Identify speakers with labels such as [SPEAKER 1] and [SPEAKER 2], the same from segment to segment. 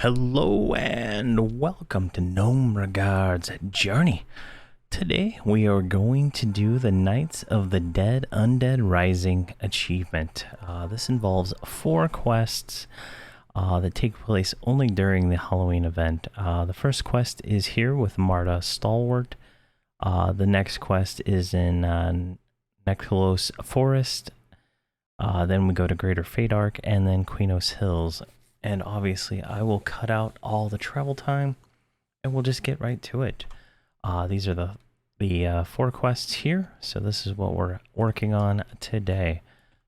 [SPEAKER 1] Hello and welcome to Nomeregard's journey. Today we are going to do the Knights of the Dead Undead Rising achievement. This involves 4 quests that take place only during the Halloween event. The first quest is here with Marta Stalwart. The next quest is in Necromancer Forest. Then we go to Greater Fadark and then Queenos Hills. And obviously I will cut out all the travel time and we'll just get right to it. These are the 4 quests here. So this is what we're working on today.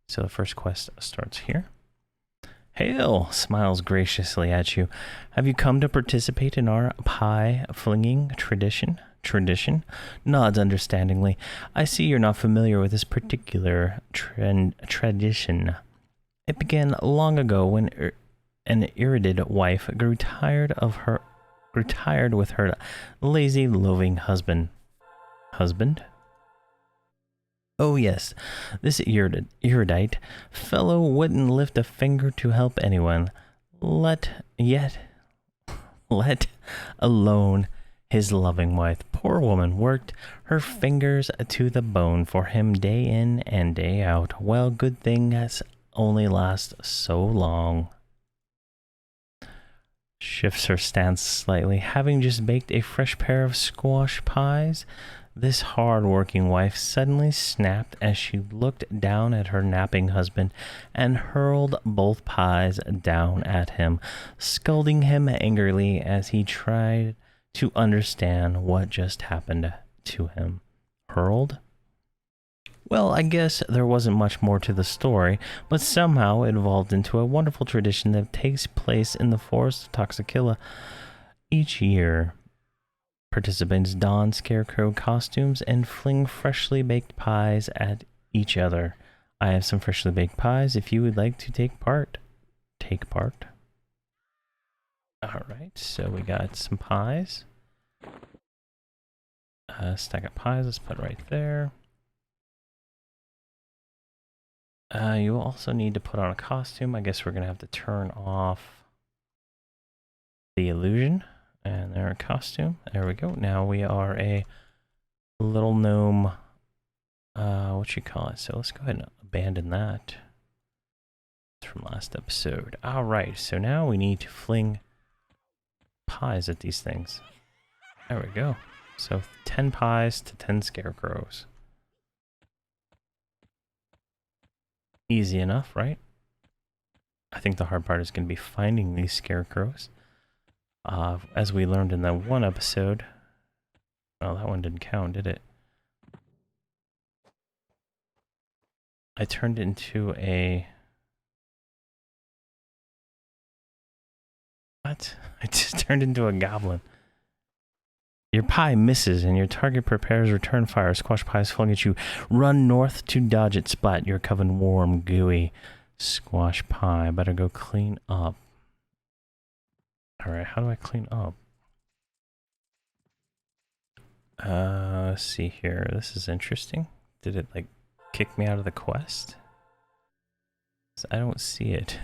[SPEAKER 1] So the first quest starts here. Hale smiles graciously at you. Have you come to participate in our pie flinging tradition? Nods understandingly. I see you're not familiar with this particular tradition. It began long ago when an irritated wife grew tired with her lazy, loving husband. Oh yes, this erudite fellow wouldn't lift a finger to help anyone, let alone his loving wife. Poor woman worked her fingers to the bone for him day in and day out. Well, good things only last so long. Shifts her stance slightly. Having just baked a fresh pair of squash pies, this hard-working wife suddenly snapped as she looked down at her napping husband and hurled both pies down at him, scolding him angrily as he tried to understand what just happened to him. Hurled? Well, I guess there wasn't much more to the story, but somehow it evolved into a wonderful tradition that takes place in the forest of Toxicilla each year. Participants don scarecrow costumes and fling freshly baked pies at each other. I have some freshly baked pies if you would like to take part. Alright, so we got some pies. Stack of pies, let's put it right there. You also need to put on a costume. I guess we're going to have to turn off the illusion. And there, a costume. There we go. Now we are a little gnome. What you call it? So let's go ahead and abandon that. It's from last episode. Alright, so now we need to fling pies at these things. There we go. So 10 pies to 10 scarecrows. Easy enough, right? I think the hard part is going to be finding these scarecrows. As we learned in that one episode. Well, that one didn't count, did it? I turned into a... What? I just turned into a goblin. Your pie misses and your target prepares return fire. Squash pies flung at you. Run north to dodge it. Splat your coven warm, gooey. Squash pie. Better go clean up. Alright, how do I clean up? Let's see here. This is interesting. Did it, like, kick me out of the quest? I don't see it.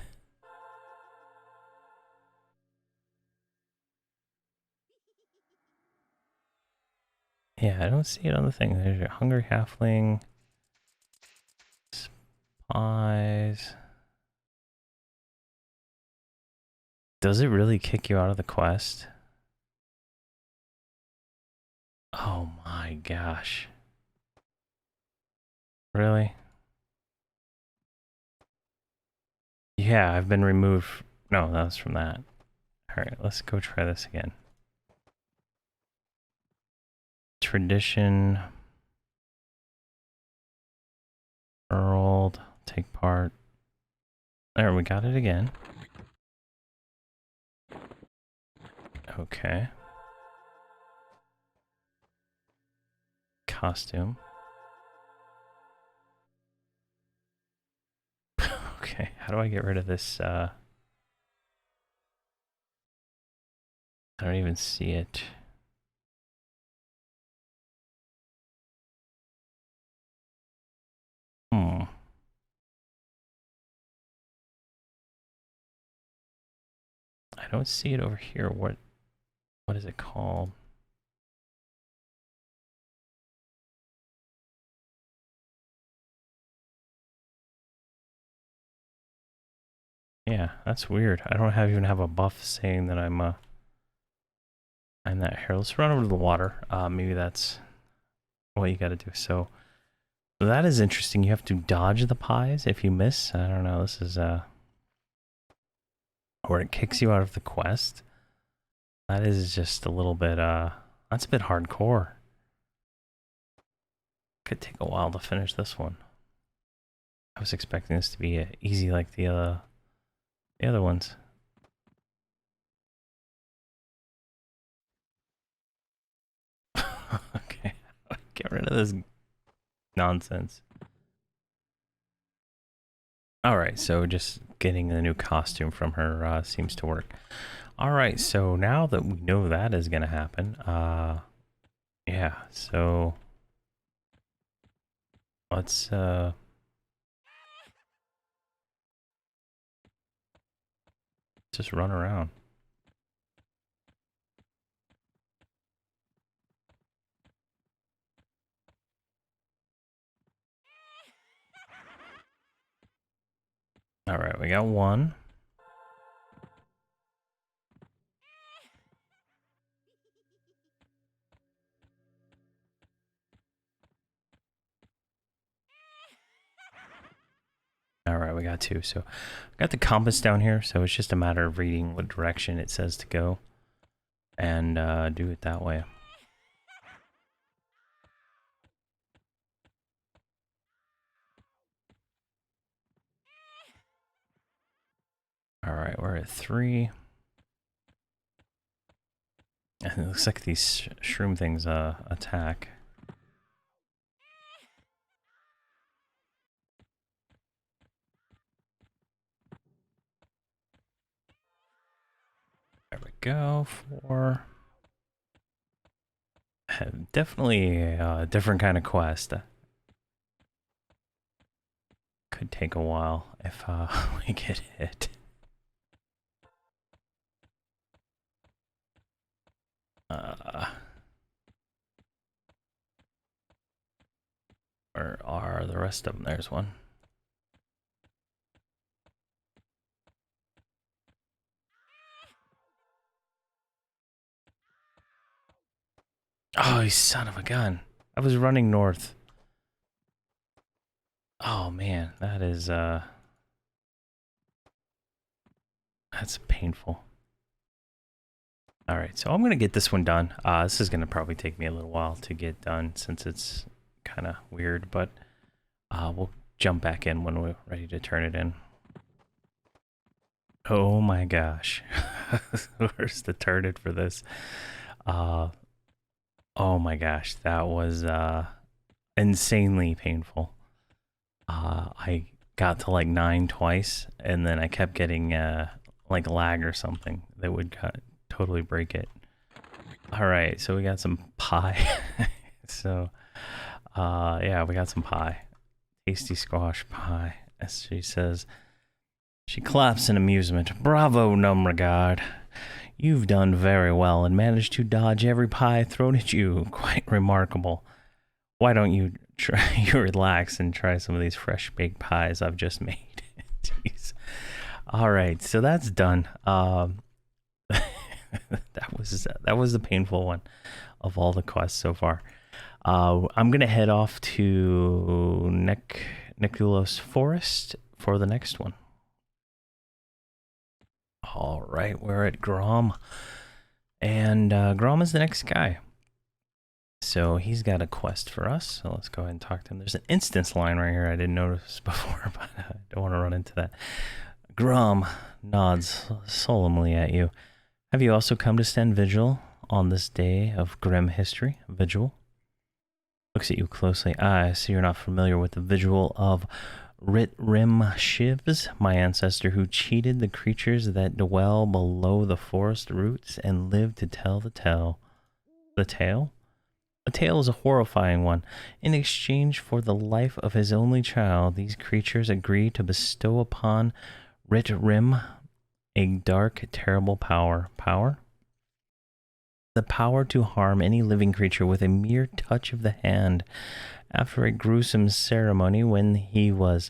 [SPEAKER 1] Yeah, I don't see it on the thing. There's your hungry halfling. Spies. Does it really kick you out of the quest? Oh my gosh. Really? Yeah, I've been removed. No, that was from that. Alright, let's go try this again. Tradition. World. Take part. There, we got it again. Okay. Costume. Okay, how do I get rid of this? I don't even see it. don't see it over here. What is it called? Yeah, that's weird. I don't even have a buff saying that I'm that here. Let's run over to the water. Maybe that's what you got to do. So that is interesting. You have to dodge the pies if you miss. I don't know. This is where it kicks you out of the quest. That is just a little bit that's a bit hardcore. Could take a while to finish this one. I was expecting this to be easy like the other ones. Okay, get rid of this nonsense. Alright, so just getting a new costume from her seems to work. Alright, so now that we know that is going to happen, yeah, so let's just run around. Alright, we got one. Alright, we got two. So got the compass down here, so it's just a matter of reading what direction it says to go and do it that way. Alright, we're at 3. And it looks like these shroom things attack. There we go, 4. Definitely a different kind of quest. Could take a while if we get hit. Where are the rest of them? There's one. Oh, you son of a gun. I was running north. Oh man, that is that's painful. Alright, so I'm gonna get this one done. This is gonna probably take me a little while to get done since it's kinda weird, but we'll jump back in when we're ready to turn it in. Oh my gosh. Where's the turn it for this? Oh my gosh, that was insanely painful. I got to like 9 twice, and then I kept getting like lag or something that would totally break it. All right, so we got some pie. So yeah, we got some pie. Tasty squash pie, as she says. She claps in amusement. Bravo, Nomeregard. You've done very well and managed to dodge every pie thrown at you. Quite remarkable. Why don't you relax and try some of these fresh baked pies I've just made? Jeez. All right, so that's done. That was the painful one of all the quests so far. I'm gonna head off to Necromancer Forest for the next one. All right, we're at Grom, and Grom is the next guy. So he's got a quest for us, so let's go ahead and talk to him. There's an instance line right here I didn't notice before, but I don't want to run into that. Grom nods solemnly at you. Have you also come to stand vigil on this day of grim history? Vigil? Looks at you closely. I see you're not familiar with the vigil of Rit-Rim Shivs, my ancestor who cheated the creatures that dwell below the forest roots and lived to tell the tale. The tale? The tale is a horrifying one. In exchange for the life of his only child, these creatures agree to bestow upon Rit-Rim A dark, terrible power. Power? The power to harm any living creature with a mere touch of the hand. After a gruesome ceremony, when he was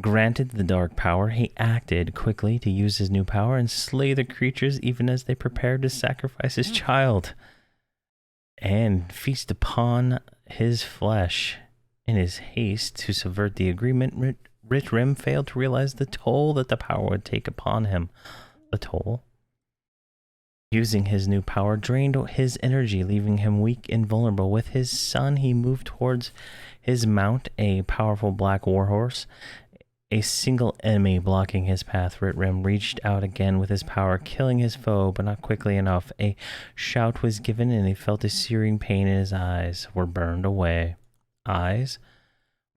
[SPEAKER 1] granted the dark power, he acted quickly to use his new power and slay the creatures even as they prepared to sacrifice his child and feast upon his flesh. In his haste to subvert the agreement, Ritrim failed to realize the toll that the power would take upon him. The toll? Using his new power drained his energy, leaving him weak and vulnerable. With his son, he moved towards his mount, a powerful black warhorse. A single enemy blocking his path, Ritrim reached out again with his power, killing his foe, but not quickly enough. A shout was given, and he felt a searing pain in his eyes were burned away. Eyes?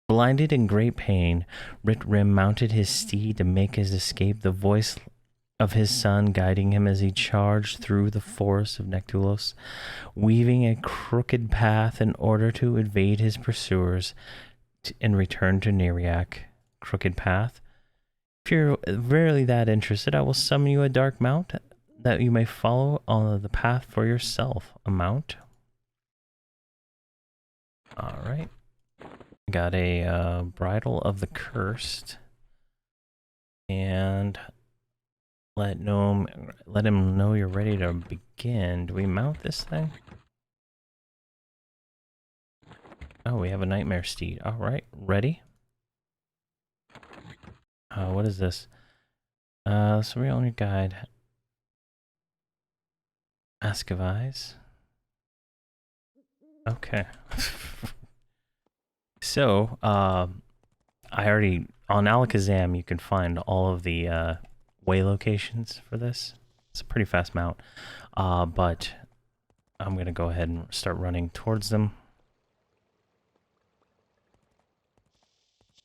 [SPEAKER 1] Blinded in great pain, Ritrim mounted his steed to make his escape, the voice of his son guiding him as he charged through the forest of Nectulos, weaving a crooked path in order to evade his pursuers and return to Neriak. Crooked path? If you're rarely that interested, I will summon you a dark mount that you may follow on the path for yourself. A mount? Alright. Got a Bridle of the Cursed. And let him know you're ready to begin. Do we mount this thing? Oh, we have a Nightmare Steed. Alright, ready? What is this? Surreal on your guide. Ask of Eyes. Okay. So, I already, on Alakazam, you can find all of the way locations for this. It's a pretty fast mount, but I'm going to go ahead and start running towards them.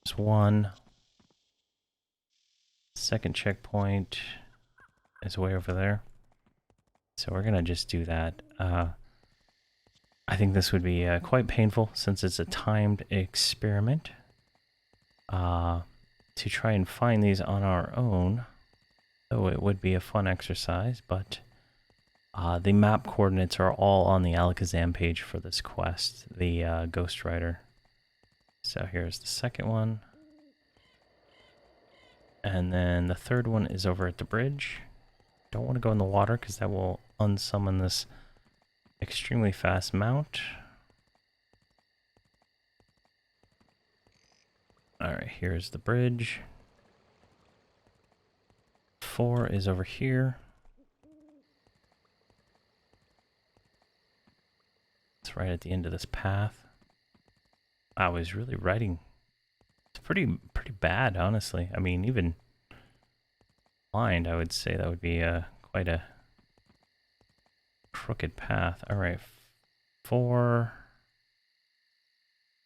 [SPEAKER 1] There's one. Second checkpoint is way over there. So we're going to just do that. I think this would be quite painful since it's a timed experiment. To try and find these on our own, though it would be a fun exercise, but the map coordinates are all on the Alakazam page for this quest, the Ghost Rider. So here's the second one. And then the third one is over at the bridge. Don't want to go in the water because that will unsummon this extremely fast mount. Alright, here's the bridge. 4 is over here. It's right at the end of this path. I was really writing. It's pretty bad, honestly. I mean, even blind, I would say that would be quite a crooked path. Alright, 4.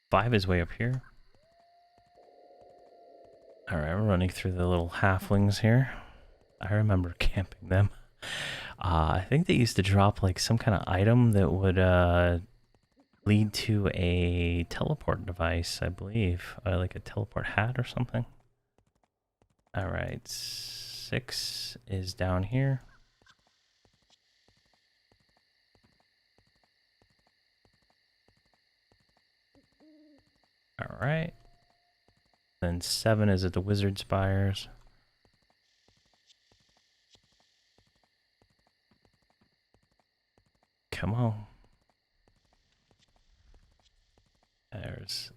[SPEAKER 1] 5 is way up here. Alright, we're running through the little halflings here. I remember camping them. I think they used to drop like some kind of item that would lead to a teleport device, I believe. Like a teleport hat or something. Alright, 6 is down here. Alright. Then 7 is at the Wizard Spires. Come on. There's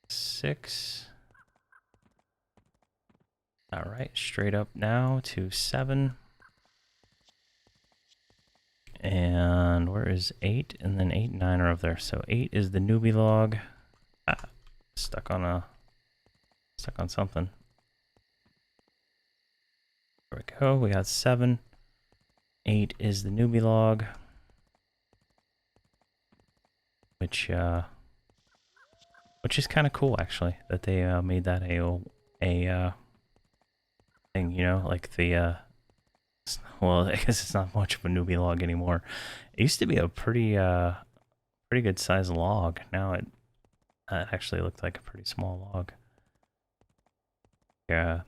[SPEAKER 1] 6. Alright, straight up now to 7. And where is 8? And then 8 and 9 are over there. So 8 is the newbie log. Ah, stuck on something. There we go. We got 7. 8 is the newbie log. Which is kind of cool, actually, that they made that a thing, you know, like the well, I guess it's not much of a newbie log anymore. It used to be a pretty good size log. Now it actually looked like a pretty small log. Yeah,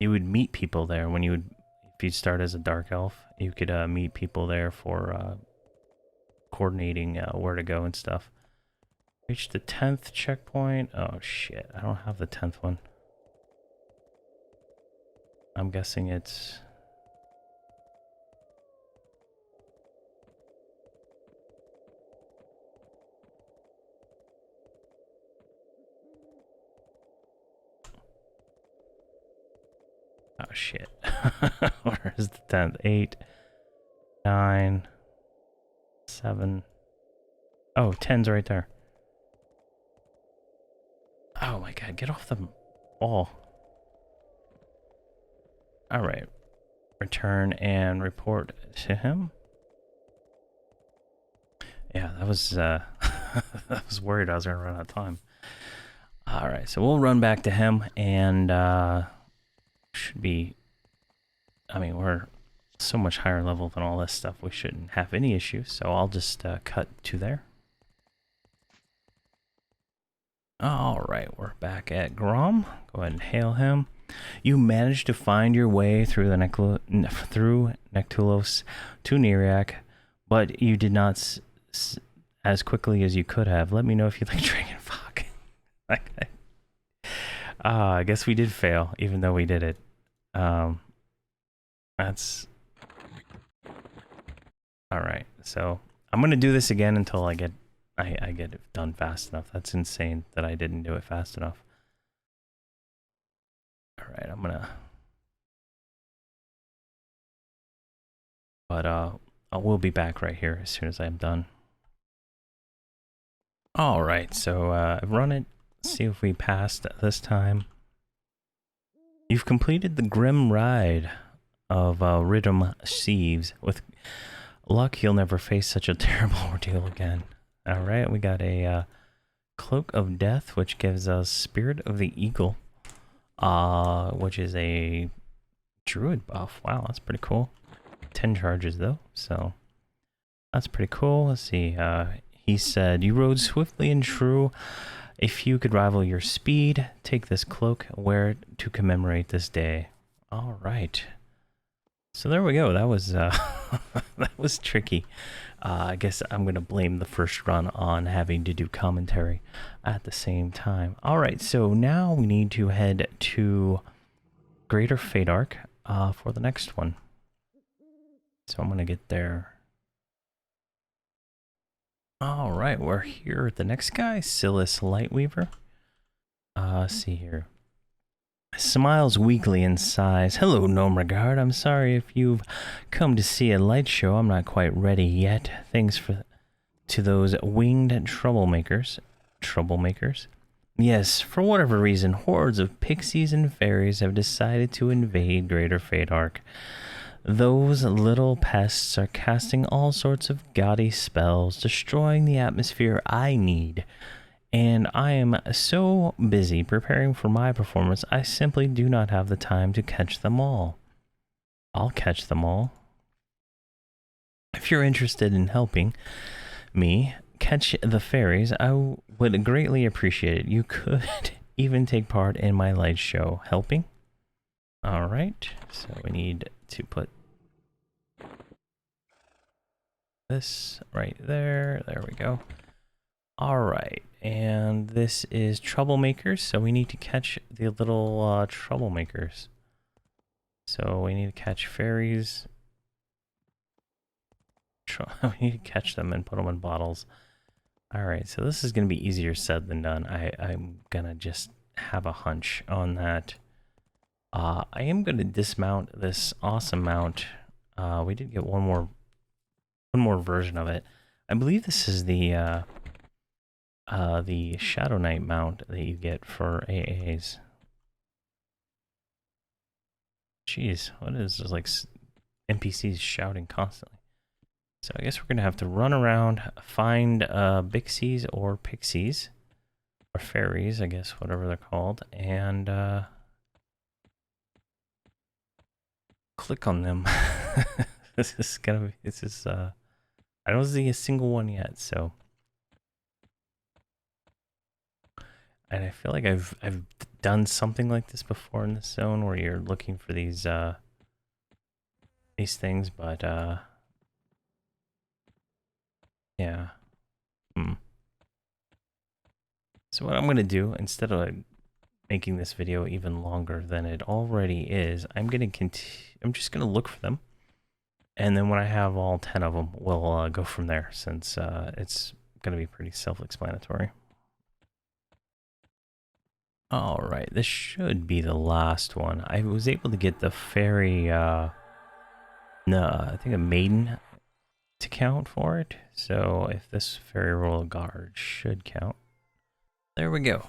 [SPEAKER 1] you would meet people there when you would, if you start as a dark elf, you could meet people there for coordinating where to go and stuff. Reach the 10th checkpoint. Oh shit, I don't have the 10th one. I'm guessing it's... Oh shit. Where is the 10th? 8, 9, 7. Oh, 10's right there. Oh my god, get off the ball. Alright. Return and report to him. Yeah, that was I was worried I was gonna run out of time. Alright, so we'll run back to him and should be, I mean, we're so much higher level than all this stuff, we shouldn't have any issues, so I'll just cut to there. Alright, we're back at Grom. Go ahead and hail him. You managed to find your way through the Nectulos to Neriak, but you did not as quickly as you could have. Let me know if you like drinking. Fuck. I guess we did fail, even though we did it. That's... Alright, so I'm gonna do this again until I get it done fast enough. That's insane that I didn't do it fast enough. Alright, I'm gonna... But I will be back right here as soon as I'm done. Alright, so I've run it. See if we passed this time. You've completed the grim ride of Rhythm Sieves. With luck, you'll never face such a terrible ordeal again. Alright, we got a Cloak of Death, which gives us Spirit of the Eagle, which is a druid buff. Wow, that's pretty cool. 10 charges though, so that's pretty cool. Let's see. He said, you rode swiftly and true. If you could rival your speed, take this cloak, wear it to commemorate this day. All right. So there we go. That was that was tricky. I guess I'm gonna blame the first run on having to do commentary at the same time. All right. So now we need to head to Greater Fadark for the next one. So I'm gonna get there. All right, we're here at the next guy, Silas Lightweaver. See here. Smiles weakly and sighs. Hello, Nomeregard. I'm sorry if you've come to see a light show. I'm not quite ready yet. Thanks to those winged troublemakers. Yes, for whatever reason, hordes of pixies and fairies have decided to invade Greater Fadark. Those little pests are casting all sorts of gaudy spells, destroying the atmosphere I need. And I am so busy preparing for my performance, I simply do not have the time to catch them all. I'll catch them all. If you're interested in helping me catch the fairies, I would greatly appreciate it. You could even take part in my light show. Helping? Alright, so we need to put this right there. There we go. Alright, and this is troublemakers, so we need to catch the little troublemakers. So we need to catch fairies. We need to catch them and put them in bottles. Alright, so this is going to be easier said than done. I'm going to just have a hunch on that. I am going to dismount this awesome mount. We did get one more version of it. I believe this is the Shadow Knight mount that you get for AAs. Jeez, what is this, like NPCs shouting constantly? So I guess we're gonna have to run around, find bixies or pixies or fairies, I guess, whatever they're called, and click on them. This is I don't see a single one yet, so. And I feel like I've done something like this before in this zone where you're looking for these things, but yeah. So what I'm gonna do, instead of making this video even longer than it already is, I'm just gonna look for them, and then when I have all 10 of them, we'll go from there, since it's gonna be pretty self-explanatory. All right, this should be the last one. I was able to get the fairy, no, I think a maiden to count for it. So if this fairy royal guard should count. There we go.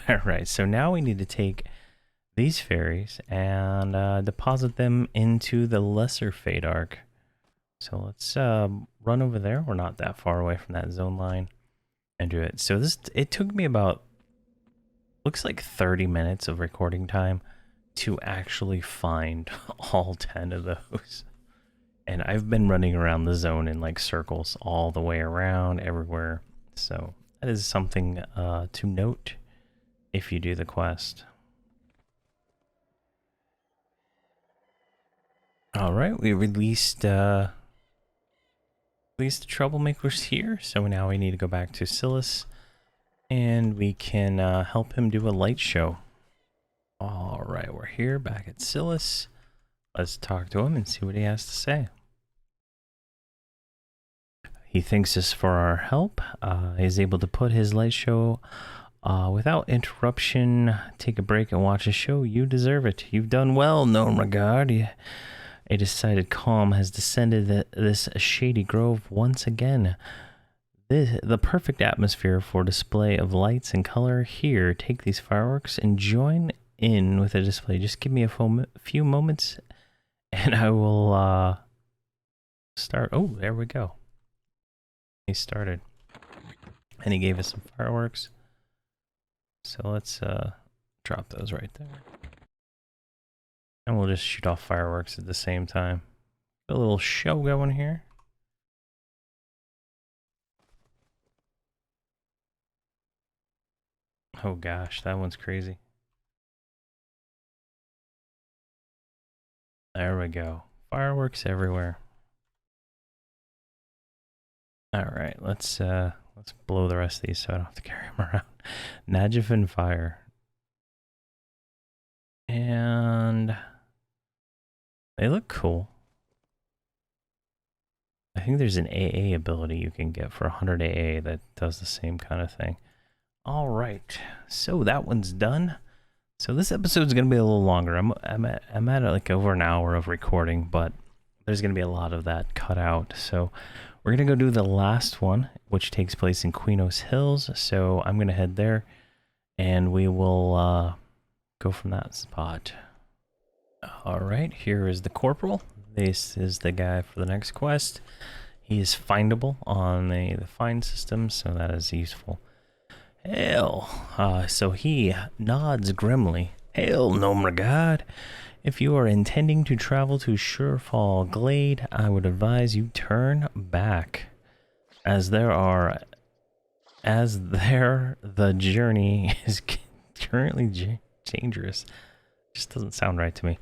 [SPEAKER 1] All right, so now we need to take these fairies and deposit them into the lesser fate arc. So let's run over there. We're not that far away from that zone line and do it. So it took me about, looks like 30 minutes of recording time to actually find all 10 of those. And I've been running around the zone in like circles all the way around everywhere. So that is something to note if you do the quest. All right, we released the troublemakers here. So now we need to go back to Silas and we can help him do a light show. All right, we're here back at Silas. Let's talk to him and see what he has to say. He thanks us for our help. He's able to put his light show without interruption. Take a break and watch a show. You deserve it. You've done well, Nomeregard. A decided calm has descended this shady grove once again. The perfect atmosphere for display of lights and color. Here, take these fireworks and join in with the display. Just give me a few moments and I will start. Oh, there we go. He started. And he gave us some fireworks. So let's drop those right there. And we'll just shoot off fireworks at the same time. A little show going here. Oh gosh, that one's crazy. There we go. Fireworks everywhere. Alright, let's blow the rest of these so I don't have to carry them around. Najafin fire. And they look cool. I think there's an AA ability you can get for 100 AA that does the same kind of thing. Alright, so that one's done. So this episode's gonna be a little longer. I'm at like over an hour of recording, but there's gonna be a lot of that cut out. So we're gonna go do the last one, which takes place in Quenos Hills. So I'm gonna head there, and we will go from that spot. All right, here is the corporal. This is the guy for the next quest. He is findable on the find system, so that is useful. Hail! So he nods grimly. Hail, Nomeregard! If you are intending to travel to Surefall Glade, I would advise you turn back, as the journey is currently dangerous. Just doesn't sound right to me.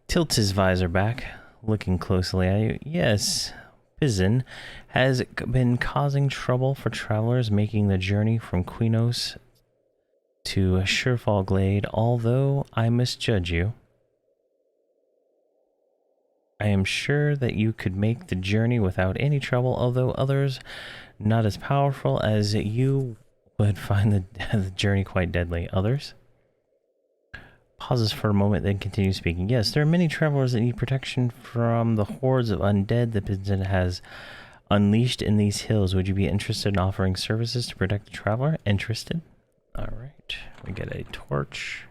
[SPEAKER 1] Tilts his visor back, looking closely at you. Yes, Pizen has been causing trouble for travelers making the journey from Quenos to Surefall Glade. Although I misjudge you, I am sure that you could make the journey without any trouble, although others not as powerful as you would find the journey quite deadly. Others? Pauses for a moment, then continues speaking. Yes, there are many travelers that need protection from the hordes of undead the Pizen has unleashed in these hills. Would you be interested in offering services to protect the traveler? Interested? Alright, we get a torch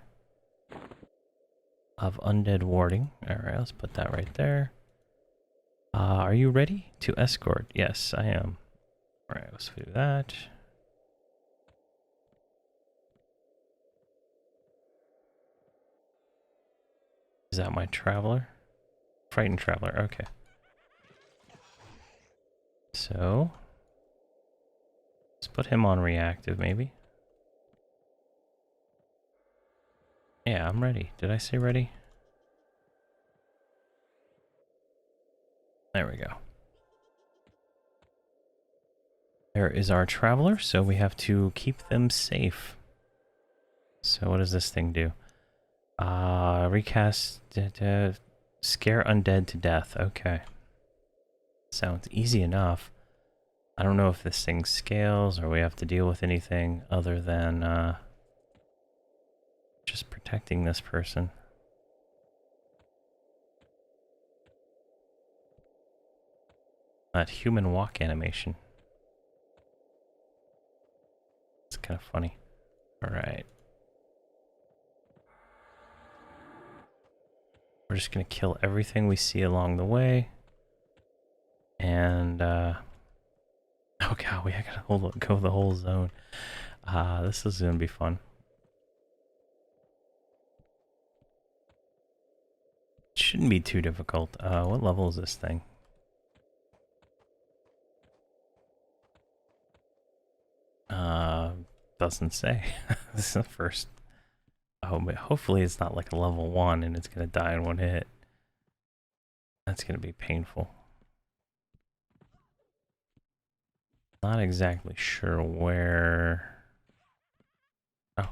[SPEAKER 1] of undead warding. Alright, let's put that right there. Are you ready to escort? Yes, I am. Alright, let's do that. Is that my traveler? Frightened traveler, okay. So, let's put him on reactive, maybe. Yeah, I'm ready. Did I say ready? There we go. There is our traveler, so we have to keep them safe. So what does this thing do? Recast, scare undead to death. Okay. Sounds easy enough. I don't know if this thing scales or we have to deal with anything other than just protecting this person. That human walk animation. It's kind of funny. Alright. We're just gonna kill everything we see along the way. And, oh god, we gotta go the whole zone. This is gonna be fun. Shouldn't be too difficult. What level is this thing? Doesn't say. This is the first. Oh, but hopefully it's not like a level 1 and it's gonna die in one hit. That's gonna be painful. Not exactly sure where. Oh.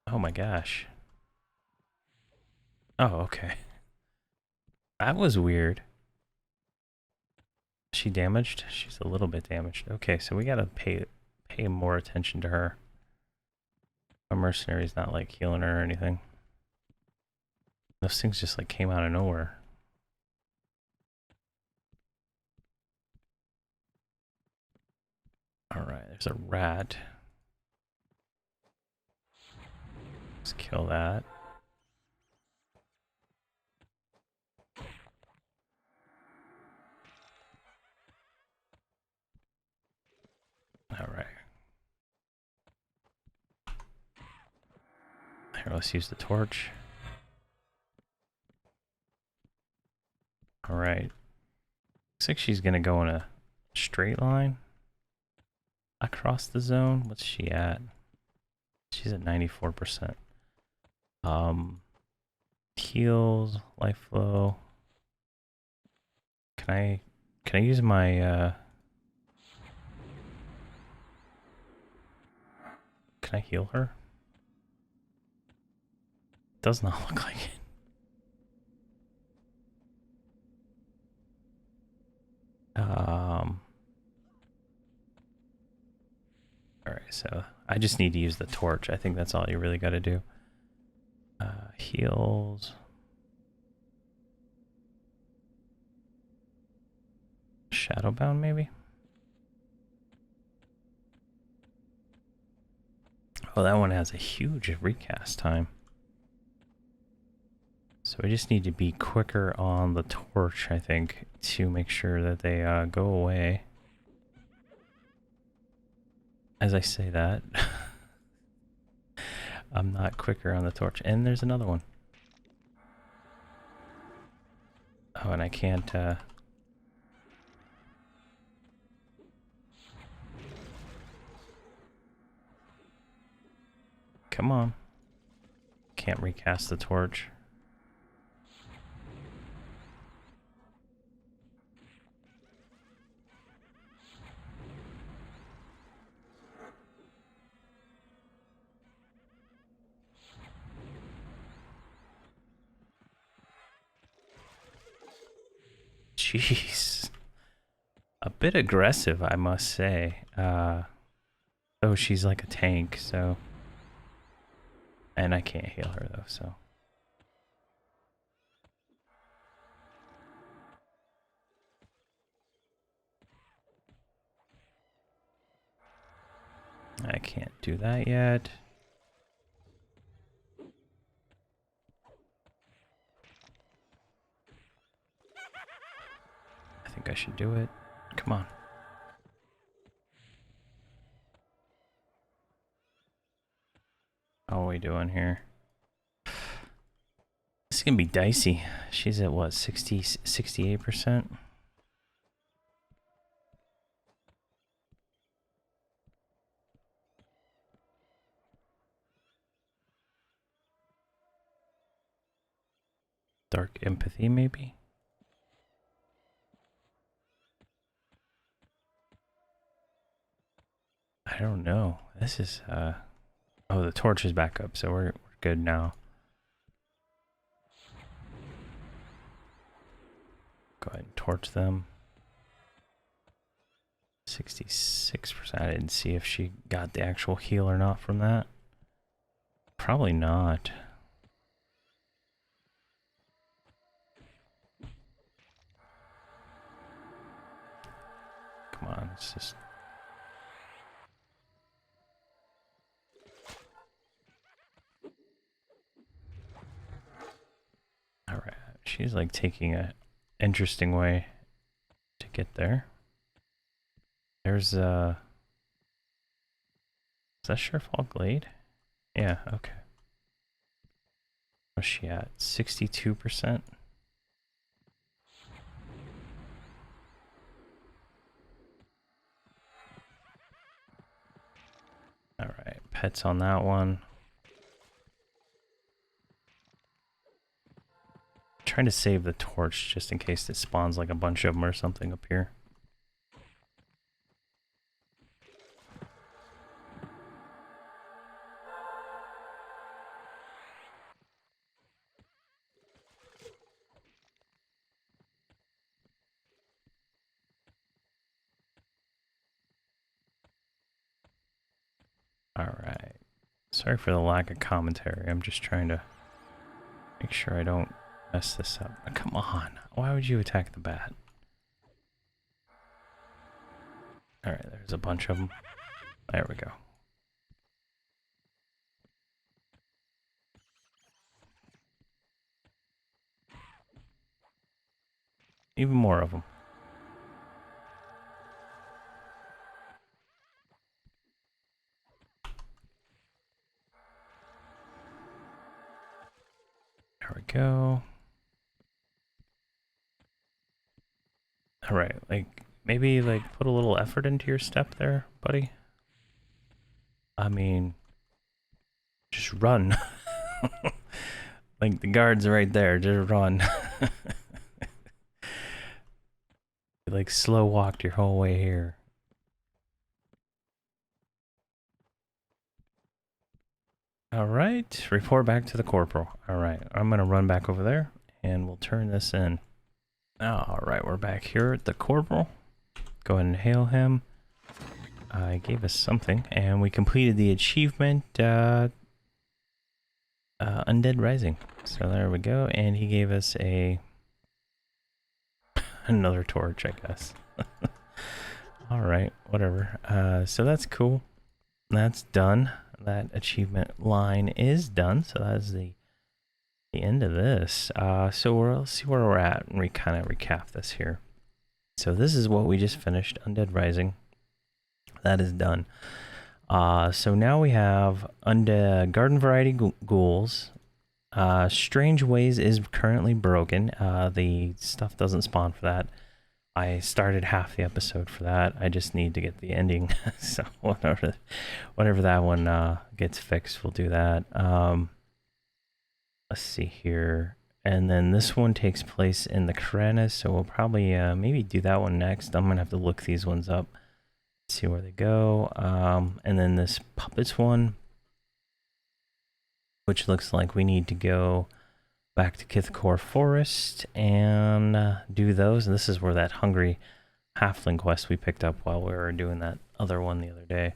[SPEAKER 1] Oh my gosh. Oh, okay. That was weird. Is she damaged? She's a little bit damaged. Okay, so we gotta pay more attention to her. Our mercenary's not like healing her or anything. Those things just like came out of nowhere. Alright, there's a rat. Let's kill that. Alright. Here, let's use the torch. Alright. Looks like she's gonna go in a straight line across the zone. What's she at? She's at 94%. Heals, life flow. Can I use my can I heal her? Does not look like it. Alright, so I just need to use the torch. I think that's all you really got to do. Heals. Shadowbound, maybe? Oh, that one has a huge recast time. So we just need to be quicker on the torch, I think, to make sure that they go away. As I say that, I'm not quicker on the torch. And there's another one. Oh, and I can't... Come on. Can't recast the torch. Jeez. A bit aggressive, I must say. Oh, she's like a tank, so... And I can't heal her, though, so... I can't do that yet. I think I should do it. Come on. How are we doing here? This is gonna be dicey. She's at what, 68%? Dark empathy, maybe? I don't know. This is, oh, the torch is back up, so we're good now. Go ahead and torch them. 66%. I didn't see if she got the actual heal or not from that. Probably not. Come on, it's just... Alright, she's like taking a interesting way to get there. There's is that Surefall Glade? Yeah, okay. Where's she at? 62%? Alright, pets on that one. Trying to save the torch just in case it spawns like a bunch of them or something up here. Alright. Sorry for the lack of commentary. I'm just trying to make sure I don't mess this up. Oh, come on. Why would you attack the bat? Alright, there's a bunch of them. There we go. Even more of them. There we go. Alright, like, maybe, like, put a little effort into your step there, buddy. I mean, just run. Like, the guard's right there, just run. You, like, slow walked your whole way here. Alright, report back to the corporal. Alright, I'm gonna run back over there, and we'll turn this in. Alright, we're back here at the corporal. Go ahead and hail him. He gave us something, and we completed the achievement, Undead Rising. So there we go, and he gave us another torch, I guess. Alright, whatever. So that's cool. That's done. That achievement line is done, so that's the end of this. So we'll see where we're at and we kind of recap this here. So this is what we just finished, Undead Rising. That is done. So now we have Undead Garden Variety Ghouls. Strange Ways is currently broken. The stuff doesn't spawn for that. I started half the episode for that. I just need to get the ending. So whenever that one gets fixed, we'll do that. Let's see here. And then this one takes place in the Karanis, so we'll probably maybe do that one next. I'm going to have to look these ones up, see where they go. And then this Puppets one, which looks like we need to go back to Kithcore Forest and do those. And this is where that Hungry Halfling quest we picked up while we were doing that other one the other day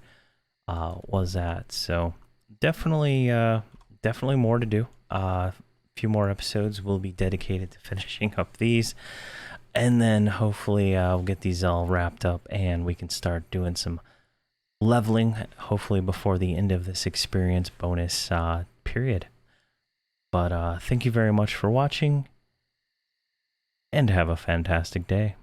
[SPEAKER 1] was at. So definitely more to do. A few more episodes will be dedicated to finishing up these, and then hopefully I'll get these all wrapped up and we can start doing some leveling, hopefully before the end of this experience bonus period. But thank you very much for watching, and have a fantastic day.